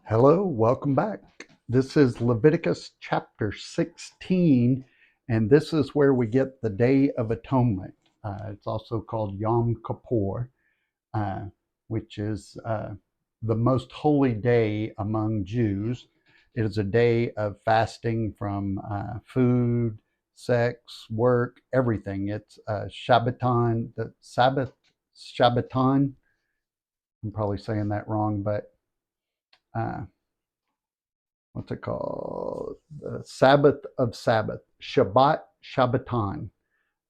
Hello, welcome back. This is Leviticus chapter 16, and this is where we get the Day of Atonement. It's also called Yom Kippur, uh, which is the most holy day among Jews. It is a day of fasting from food, sex, work, everything. It's Shabbaton, the Sabbath, Shabbaton. I'm probably saying that wrong, but uh, what's it called? The Sabbath of Sabbath, Shabbat, Shabbaton,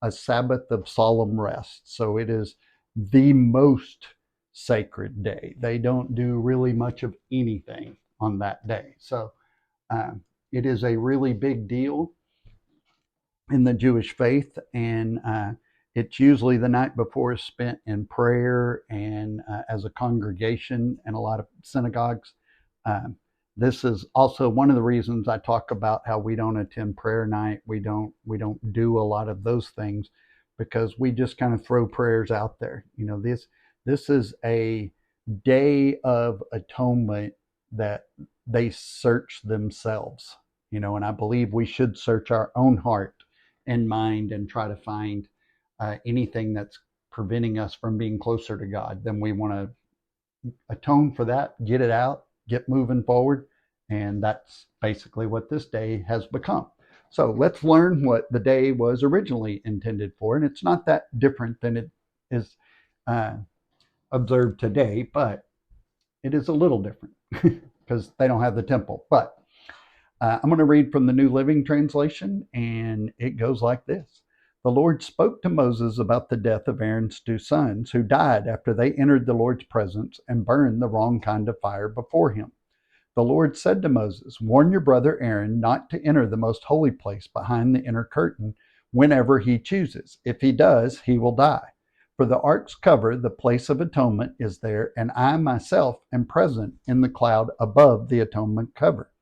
a Sabbath of solemn rest. So it is the most sacred day. They don't do really much of anything on that day. So it is a really big deal in the Jewish faith, and it's usually the night before is spent in prayer and as a congregation in a lot of synagogues. Um, this is also one of the reasons I talk about how we don't attend prayer night. We don't do a lot of those things because we just kind of throw prayers out there. This is a day of atonement that they search themselves. And I believe we should search our own heart and mind and try to find anything that's preventing us from being closer to God. Then we want to atone for that, get it out, get moving forward. And that's basically what this day has become. So let's learn what the day was originally intended for. And it's not that different than it is uh, observed today, but it is a little different because they don't have the temple. But I'm going to read from the New Living Translation, and it goes like this. The Lord spoke to Moses about the death of Aaron's two sons, who died after they entered the Lord's presence and burned the wrong kind of fire before him. The Lord said to Moses, warn your brother Aaron not to enter the most holy place behind the inner curtain whenever he chooses. If he does, he will die. For the ark's cover, the place of atonement, is there, and I myself am present in the cloud above the atonement cover.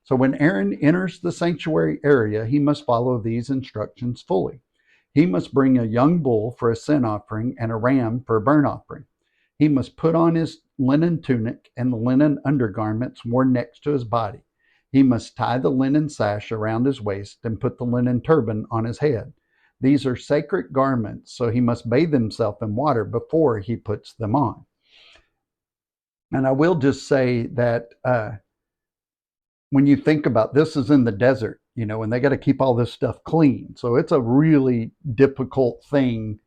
So when Aaron enters the sanctuary area, he must follow these instructions fully. He must bring a young bull for a sin offering and a ram for a burnt offering. He must put on his linen tunic and the linen undergarments worn next to his body. He must tie the linen sash around his waist and put the linen turban on his head. These are sacred garments, so he must bathe himself in water before he puts them on. And I will just say that when you think about this is in the desert, and they got to keep all this stuff clean. So it's a really difficult thing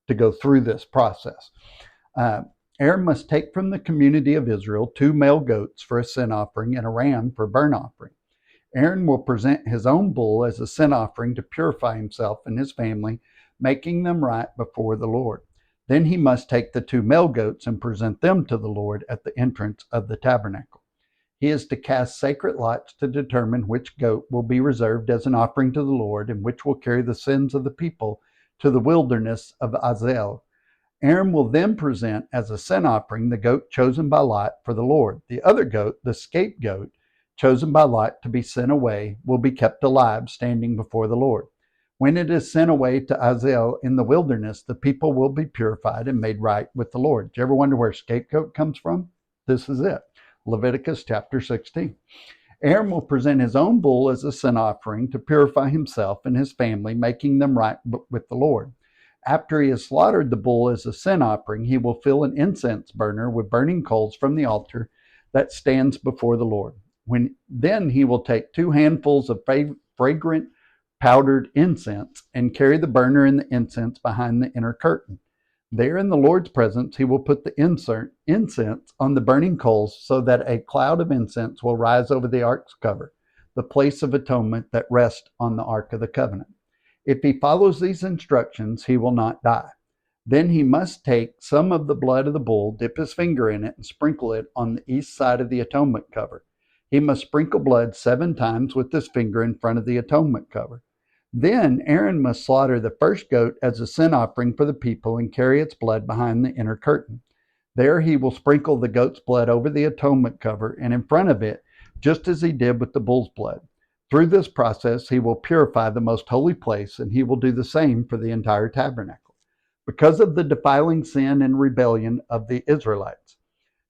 to go through this process. Aaron must take from the community of Israel 2 male goats for a sin offering and a ram for a burnt offering. Aaron will present his own bull as a sin offering to purify himself and his family, making them right before the Lord. Then he must take the 2 male goats and present them to the Lord at the entrance of the tabernacle. He is to cast sacred lots to determine which goat will be reserved as an offering to the Lord and which will carry the sins of the people to the wilderness of Azel. Aaron will then present as a sin offering the goat chosen by lot for the Lord. The other goat, the scapegoat, chosen by lot to be sent away, will be kept alive, standing before the Lord. When it is sent away to Azel in the wilderness, the people will be purified and made right with the Lord. Do you ever wonder where scapegoat comes from? This is it. Leviticus chapter 16. Aaron will present his own bull as a sin offering to purify himself and his family, making them right with the Lord. After he has slaughtered the bull as a sin offering, he will fill an incense burner with burning coals from the altar that stands before the Lord. Then he will take 2 handfuls of fragrant powdered incense and carry the burner and the incense behind the inner curtain. There in the Lord's presence, he will put the incense on the burning coals so that a cloud of incense will rise over the ark's cover, the place of atonement that rests on the Ark of the Covenant. If he follows these instructions, he will not die. Then he must take some of the blood of the bull, dip his finger in it, and sprinkle it on the east side of the atonement cover. He must sprinkle blood 7 times with his finger in front of the atonement cover. Then Aaron must slaughter the first goat as a sin offering for the people and carry its blood behind the inner curtain. There he will sprinkle the goat's blood over the atonement cover and in front of it, just as he did with the bull's blood. Through this process, he will purify the most holy place, and he will do the same for the entire tabernacle. Because of the defiling sin and rebellion of the Israelites,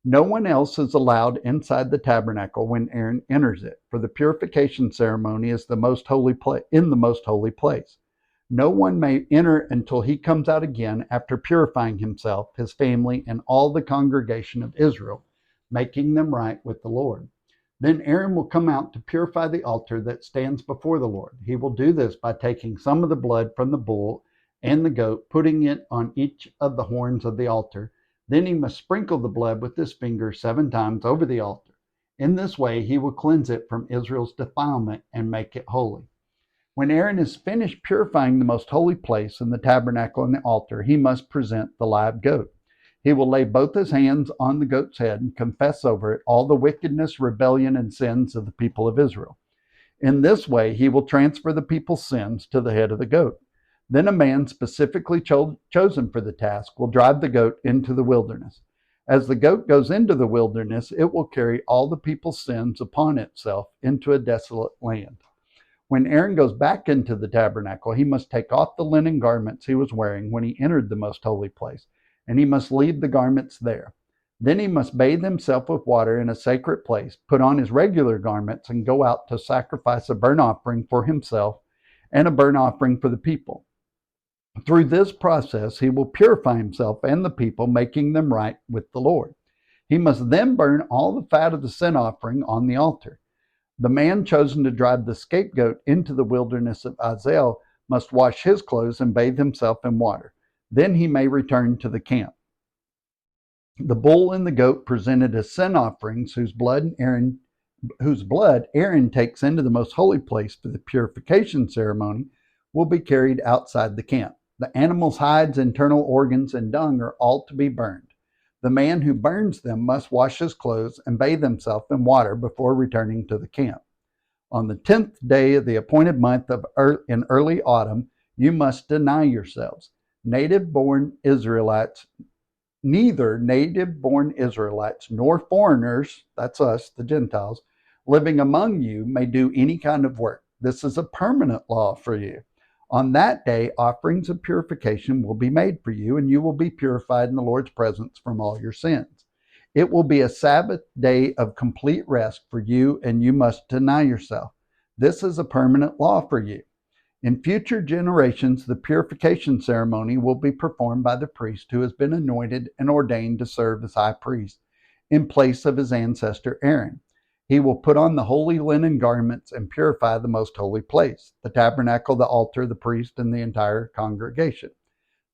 No one else is allowed inside the tabernacle when Aaron enters it, for the purification ceremony is in the most holy place. No one may enter until he comes out again after purifying himself, his family, and all the congregation of Israel, making them right with the Lord. Then Aaron will come out to purify the altar that stands before the Lord. He will do this by taking some of the blood from the bull and the goat, putting it on each of the horns of the altar. Then he must sprinkle the blood with his finger 7 times over the altar. In this way he will cleanse it from Israel's defilement and make it holy. When Aaron is finished purifying the most holy place in the tabernacle and the altar, he must present the live goat. He will lay both his hands on the goat's head and confess over it all the wickedness, rebellion, and sins of the people of Israel. In this way, he will transfer the people's sins to the head of the goat. Then a man specifically chosen for the task will drive the goat into the wilderness. As the goat goes into the wilderness, it will carry all the people's sins upon itself into a desolate land. When Aaron goes back into the tabernacle, he must take off the linen garments he was wearing when he entered the most holy place, and he must leave the garments there. Then he must bathe himself with water in a sacred place, put on his regular garments, and go out to sacrifice a burnt offering for himself and a burnt offering for the people. Through this process, he will purify himself and the people, making them right with the Lord. He must then burn all the fat of the sin offering on the altar. The man chosen to drive the scapegoat into the wilderness of Azazel must wash his clothes and bathe himself in water. Then he may return to the camp. The bull and the goat presented as sin offerings, whose blood Aaron takes into the most holy place for the purification ceremony, will be carried outside the camp. The animal's hides, internal organs, and dung are all to be burned. The man who burns them must wash his clothes and bathe himself in water before returning to the camp. On the 10th day of the appointed month in early autumn, you must deny yourselves. Neither native-born Israelites nor foreigners, that's us, the Gentiles, living among you may do any kind of work. This is a permanent law for you. On that day, offerings of purification will be made for you, and you will be purified in the Lord's presence from all your sins. It will be a Sabbath day of complete rest for you, and you must deny yourself. This is a permanent law for you. In future generations, the purification ceremony will be performed by the priest who has been anointed and ordained to serve as high priest in place of his ancestor Aaron. He will put on the holy linen garments and purify the most holy place, the tabernacle, the altar, the priest, and the entire congregation.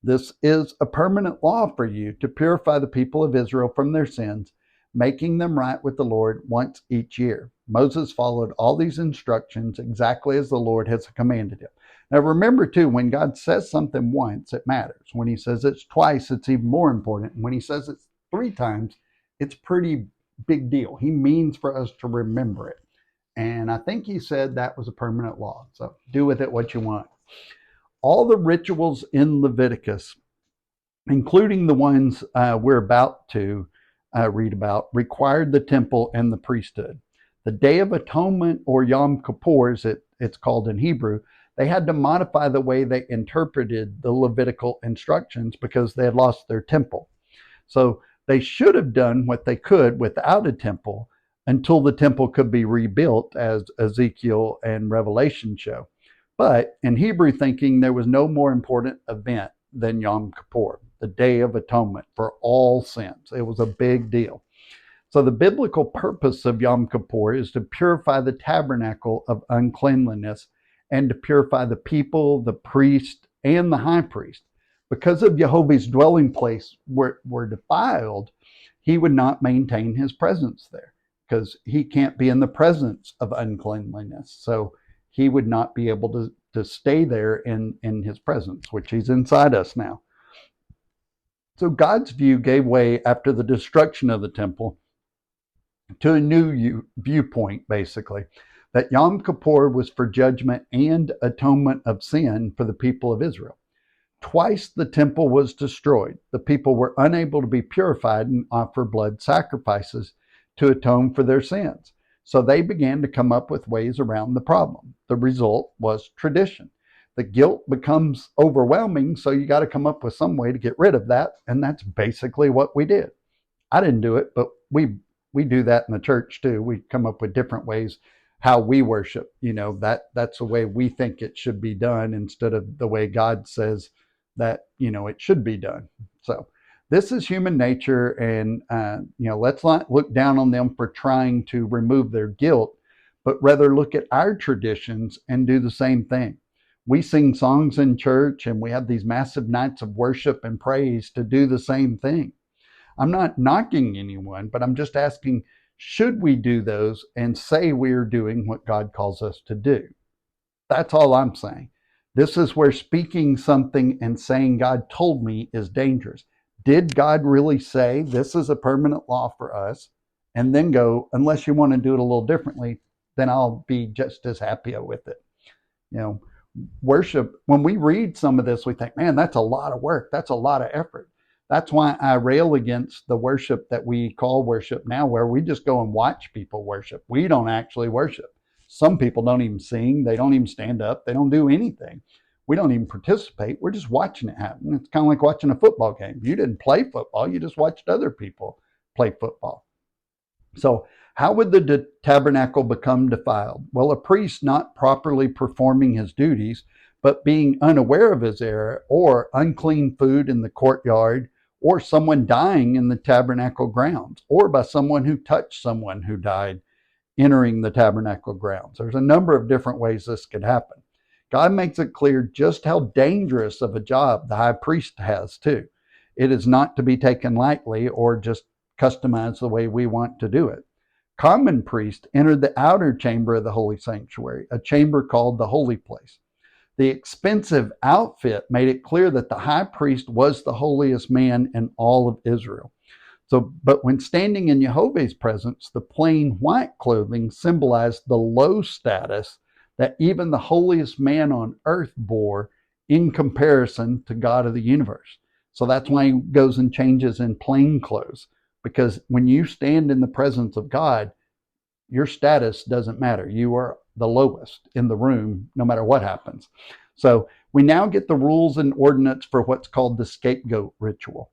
This is a permanent law for you to purify the people of Israel from their sins, making them right with the Lord once each year. Moses followed all these instructions exactly as the Lord has commanded him. Now remember too, when God says something once, it matters. When he says it's twice, it's even more important. And when he says it's 3 times, it's pretty big deal. He means for us to remember it. And I think he said that was a permanent law. So do with it what you want. All the rituals in Leviticus, including the ones we're about to read about, required the temple and the priesthood. The Day of Atonement, or Yom Kippur, as it's called in Hebrew, they had to modify the way they interpreted the Levitical instructions because they had lost their temple. So they should have done what they could without a temple until the temple could be rebuilt, as Ezekiel and Revelation show. But in Hebrew thinking, there was no more important event than Yom Kippur, the Day of Atonement for all sins. It was a big deal. So the biblical purpose of Yom Kippur is to purify the tabernacle of uncleanliness and to purify the people, the priest, and the high priest. Because of Jehovah's dwelling place were defiled, he would not maintain his presence there because he can't be in the presence of uncleanliness. So he would not be able to stay there in his presence, which he's inside us now. So God's view gave way after the destruction of the temple to a new viewpoint, basically, that Yom Kippur was for judgment and atonement of sin for the people of Israel. Twice the temple was destroyed. The people were unable to be purified and offer blood sacrifices to atone for their sins. So they began to come up with ways around the problem. The result was tradition. The guilt becomes overwhelming, so you got to come up with some way to get rid of that, and that's basically what we did. I didn't do it, but we do that in the church too. We come up with different ways how we worship. That's the way we think it should be done instead of the way God says that it should be done. So this is human nature, and let's not look down on them for trying to remove their guilt, but rather look at our traditions and do the same thing. We sing songs in church, and we have these massive nights of worship and praise to do the same thing. I'm not knocking anyone, but I'm just asking, should we do those and say we're doing what God calls us to do? That's all I'm saying. This is where speaking something and saying God told me is dangerous. Did God really say this is a permanent law for us? And then go, unless you want to do it a little differently, then I'll be just as happy with it. You know, worship, when we read some of this, we think, man, that's a lot of work. That's a lot of effort. That's why I rail against the worship that we call worship now, where we just go and watch people worship. We don't actually worship. Some people don't even sing. They don't even stand up. They don't do anything. We don't even participate. We're just watching it happen. It's kind of like watching a football game. You didn't play football. You just watched other people play football. So how would the tabernacle become defiled? Well, a priest not properly performing his duties, but being unaware of his error, or unclean food in the courtyard, or someone dying in the tabernacle grounds, or by someone who touched someone who died entering the tabernacle grounds. There's a number of different ways this could happen. God makes it clear just how dangerous of a job the high priest has too. It is not to be taken lightly or just customized the way we want to do it. Common priests entered the outer chamber of the holy sanctuary, a chamber called the holy place. The expensive outfit made it clear that the high priest was the holiest man in all of Israel. But when standing in Jehovah's presence, the plain white clothing symbolized the low status that even the holiest man on earth bore in comparison to God of the universe. So that's why he goes and changes in plain clothes, because when you stand in the presence of God, your status doesn't matter. You are the lowest in the room, no matter what happens. So we now get the rules and ordinance for what's called the scapegoat ritual.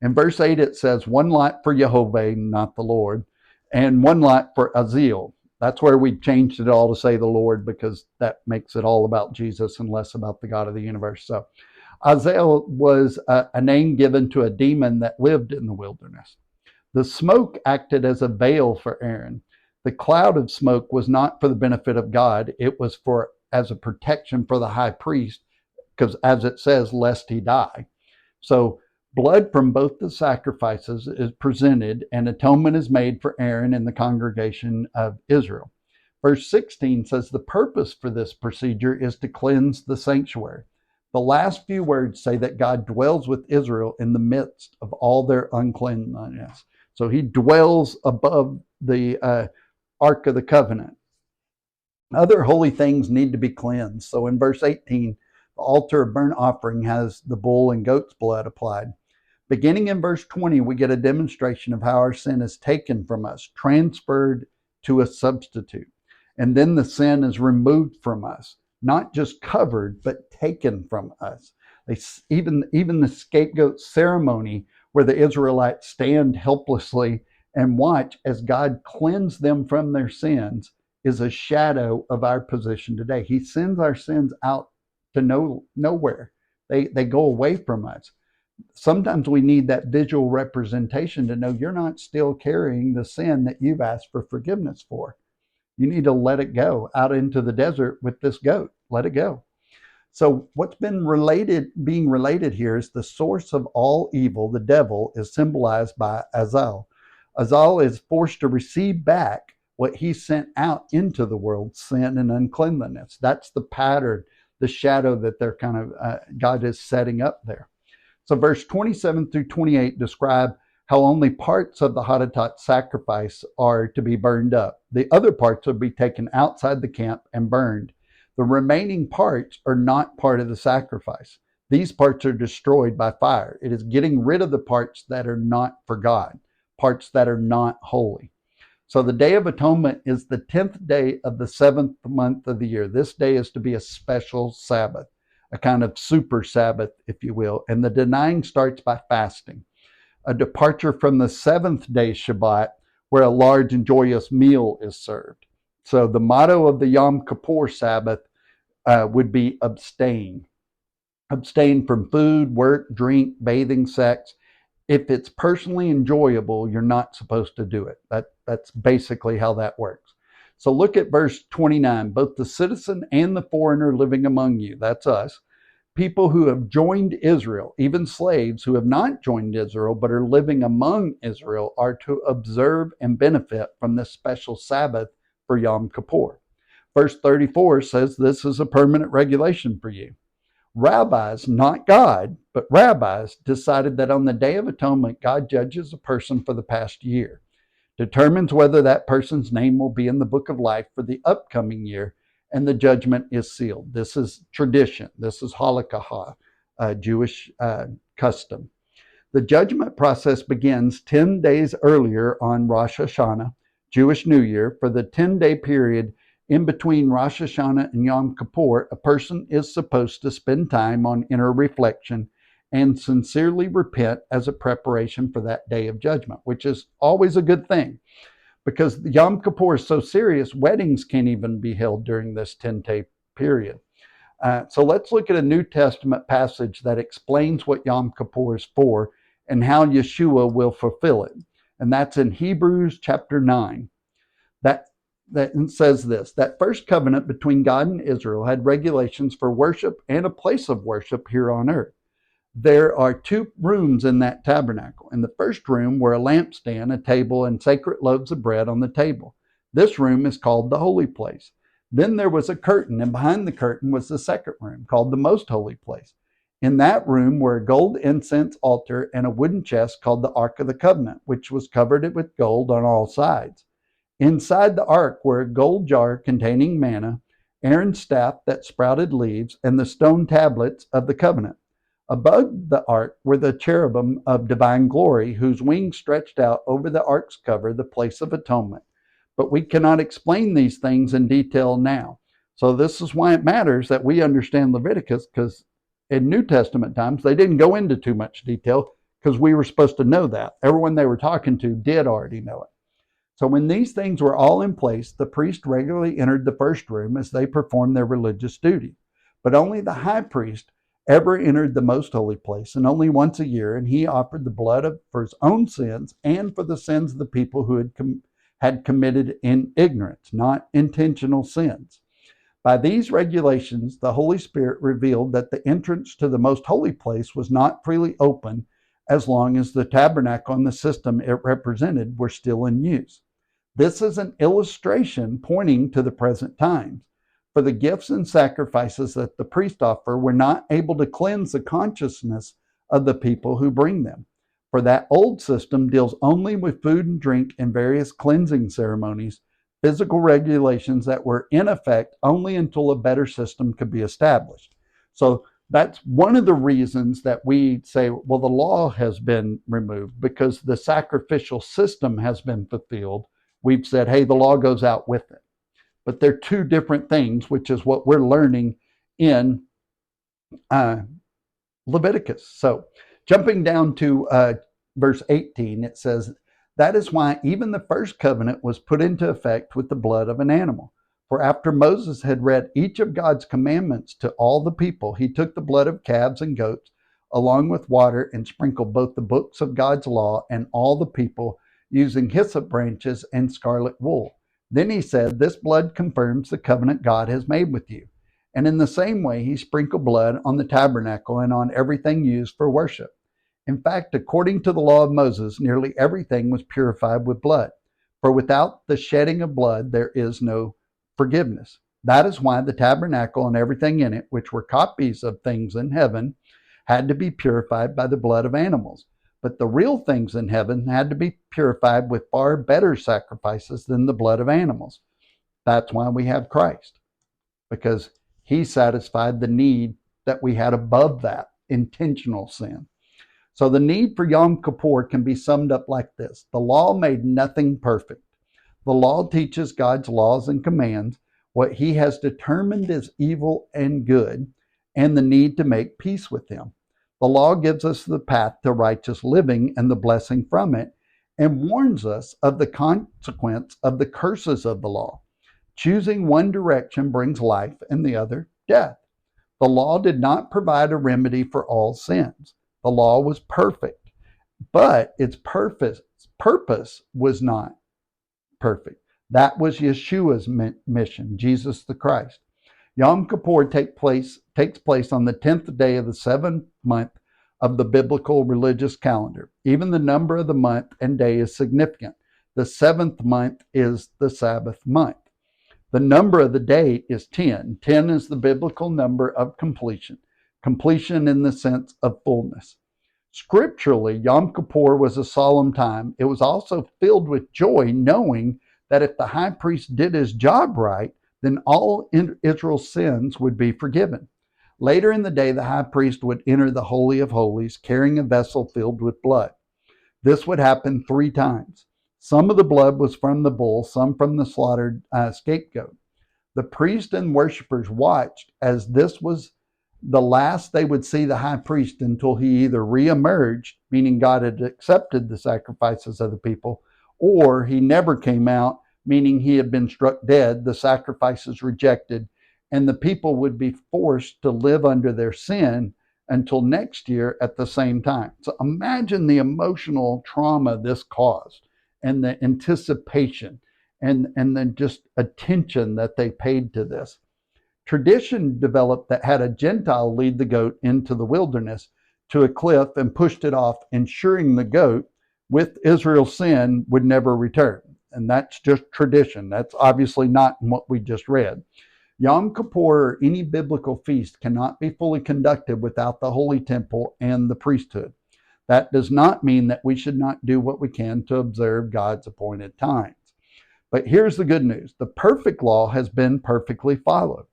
In verse 8, it says, one lot for Jehovah, not the Lord, and one lot for Aziel. That's where we changed it all to say the Lord, because that makes it all about Jesus and less about the God of the universe. So Aziel was a name given to a demon that lived in the wilderness. The smoke acted as a veil for Aaron. The cloud of smoke was not for the benefit of God. It was as a protection for the high priest, because as it says, lest he die. So blood from both the sacrifices is presented, and atonement is made for Aaron and the congregation of Israel. Verse 16 says the purpose for this procedure is to cleanse the sanctuary. The last few words say that God dwells with Israel in the midst of all their uncleanness. So he dwells above the Ark of the Covenant. Other holy things need to be cleansed. So in verse 18, the altar of burnt offering has the bull and goat's blood applied. Beginning in verse 20, we get a demonstration of how our sin is taken from us, transferred to a substitute. And then the sin is removed from us, not just covered, but taken from us. Even the scapegoat ceremony, where the Israelites stand helplessly and watch as God cleanses them from their sins, is a shadow of our position today. He sends our sins out to nowhere. They go away from us. Sometimes we need that visual representation to know you're not still carrying the sin that you've asked for forgiveness for. You need to let it go out into the desert with this goat. Let it go. So what's being related here is the source of all evil, the devil, is symbolized by Azazel. Azazel is forced to receive back what he sent out into the world, sin and uncleanliness. That's the pattern, the shadow that they're God is setting up there. So verse 27 through 28 describe how only parts of the Hottentot sacrifice are to be burned up. The other parts will be taken outside the camp and burned. The remaining parts are not part of the sacrifice. These parts are destroyed by fire. It is getting rid of the parts that are not for God, parts that are not holy. So the Day of Atonement is the 10th day of the 7th month of the year. This day is to be a special Sabbath, a kind of super Sabbath, if you will. And the denying starts by fasting. a departure from the seventh day Shabbat, where a large and joyous meal is served. So the motto of the Yom Kippur Sabbath would be abstain. Abstain from food, work, drink, bathing, sex. If it's personally enjoyable, you're not supposed to do it. That's basically how that works. So look at verse 29. Both the citizen and the foreigner living among you, that's us, people who have joined Israel, even slaves who have not joined Israel but are living among Israel, are to observe and benefit from this special Sabbath for Yom Kippur. Verse 34 says this is a permanent regulation for you. Rabbis, not God, but rabbis, decided that on the Day of Atonement, God judges a person for the past year, determines whether that person's name will be in the book of life for the upcoming year, and the judgment is sealed. This is tradition. This is halakha, Jewish custom. The judgment process begins 10 days earlier on Rosh Hashanah, Jewish New Year. For the 10-day period in between Rosh Hashanah and Yom Kippur, a person is supposed to spend time on inner reflection and sincerely repent as a preparation for that day of judgment, which is always a good thing. Because Yom Kippur is so serious, weddings can't even be held during this 10-day period. So let's look at a New Testament passage that explains what Yom Kippur is for and how Yeshua will fulfill it. And that's in Hebrews chapter 9. That says this, that first covenant between God and Israel had regulations for worship and a place of worship here on earth. There are two rooms in that tabernacle. In the first room were a lampstand, a table, and sacred loaves of bread on the table. This room is called the holy place. Then there was a curtain, and behind the curtain was the second room, called the most holy place. In that room were a gold incense altar and a wooden chest called the Ark of the Covenant, which was covered with gold on all sides. Inside the ark were a gold jar containing manna, Aaron's staff that sprouted leaves, and the stone tablets of the covenant. Above the ark were the cherubim of divine glory, whose wings stretched out over the ark's cover, the place of atonement. But we cannot explain these things in detail now. So this is why it matters that we understand Leviticus, because in New Testament times, they didn't go into too much detail because we were supposed to know that. Everyone they were talking to did already know it. So when these things were all in place, the priest regularly entered the first room as they performed their religious duty. But only the high priest ever entered the most holy place, and only once a year, and he offered the blood for his own sins and for the sins of the people who had committed in ignorance, not intentional sins. By these regulations, the Holy Spirit revealed that the entrance to the most holy place was not freely open as long as the tabernacle and the system it represented were still in use. This is an illustration pointing to the present times. For the gifts and sacrifices that the priests offer were not able to cleanse the consciousness of the people who bring them. For that old system deals only with food and drink and various cleansing ceremonies, physical regulations that were in effect only until a better system could be established. So that's one of the reasons that we say, well, the law has been removed because the sacrificial system has been fulfilled. We've said, hey, the law goes out with it. But they're two different things, which is what we're learning in Leviticus. So jumping down to verse 18, it says, that is why even the first covenant was put into effect with the blood of an animal. For after Moses had read each of God's commandments to all the people, he took the blood of calves and goats along with water and sprinkled both the books of God's law and all the people using hyssop branches and scarlet wool. Then he said, this blood confirms the covenant God has made with you. And in the same way, he sprinkled blood on the tabernacle and on everything used for worship. In fact, according to the law of Moses, nearly everything was purified with blood. For without the shedding of blood, there is no forgiveness. That is why the tabernacle and everything in it, which were copies of things in heaven, had to be purified by the blood of animals. But the real things in heaven had to be purified with far better sacrifices than the blood of animals. That's why we have Christ, because he satisfied the need that we had above that, intentional sin. So the need for Yom Kippur can be summed up like this. The law made nothing perfect. The law teaches God's laws and commands, what he has determined is evil and good, and the need to make peace with him. The law gives us the path to righteous living and the blessing from it, and warns us of the consequence of the curses of the law. Choosing one direction brings life and the other death. The law did not provide a remedy for all sins. The law was perfect, but its purpose was not perfect. That was Yeshua's mission, Jesus the Christ. Yom Kippur takes place on the 10th day of the 7th month of the biblical religious calendar. Even the number of the month and day is significant. The 7th month is the Sabbath month. The number of the day is 10. 10 is the biblical number of completion, completion in the sense of fullness. Scripturally, Yom Kippur was a solemn time. It was also filled with joy, knowing that if the high priest did his job right, then all Israel's sins would be forgiven. Later in the day, the high priest would enter the Holy of Holies carrying a vessel filled with blood. This would happen 3 times. Some of the blood was from the bull, some from the slaughtered scapegoat. The priest and worshipers watched as this was the last they would see the high priest until he either reemerged, meaning God had accepted the sacrifices of the people, or he never came out, meaning he had been struck dead, the sacrifices rejected, and the people would be forced to live under their sin until next year at the same time. So imagine the emotional trauma this caused and the anticipation and then just attention that they paid to this. Tradition developed that had a Gentile lead the goat into the wilderness to a cliff and pushed it off, ensuring the goat, with Israel's sin, would never return. And that's just tradition. That's obviously not in what we just read. Yom Kippur or any biblical feast cannot be fully conducted without the holy temple and the priesthood. That does not mean that we should not do what we can to observe God's appointed times. But here's the good news. The perfect law has been perfectly followed.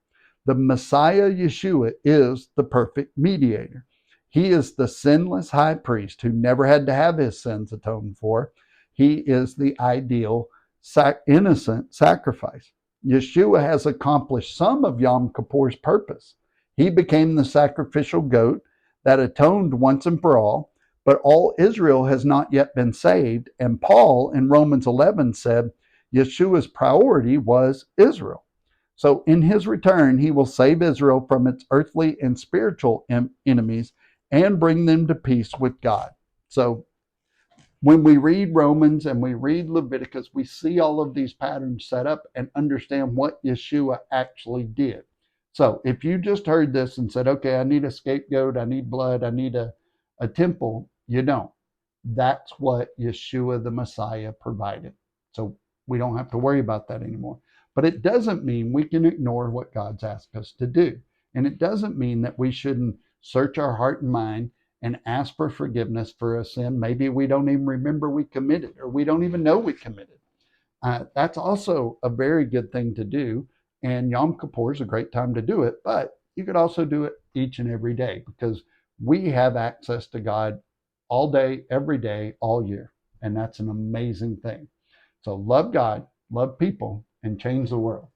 The Messiah Yeshua is the perfect mediator. He is the sinless high priest who never had to have his sins atoned for. He is the ideal innocent sacrifice. Yeshua has accomplished some of Yom Kippur's purpose. He became the sacrificial goat that atoned once and for all, but all Israel has not yet been saved. And Paul in Romans 11 said Yeshua's priority was Israel. So in his return, he will save Israel from its earthly and spiritual enemies and bring them to peace with God. So when we read Romans and we read Leviticus, we see all of these patterns set up and understand what Yeshua actually did. So if you just heard this and said, okay, I need a scapegoat, I need blood, I need a temple, you don't. That's what Yeshua the Messiah provided. So we don't have to worry about that anymore. But it doesn't mean we can ignore what God's asked us to do. And it doesn't mean that we shouldn't search our heart and mind and ask for forgiveness for a sin maybe we don't even remember we committed, or we don't even know we committed. That's also a very good thing to do. And Yom Kippur is a great time to do it. But you could also do it each and every day, because we have access to God all day, every day, all year. And that's an amazing thing. So love God, love people, and change the world.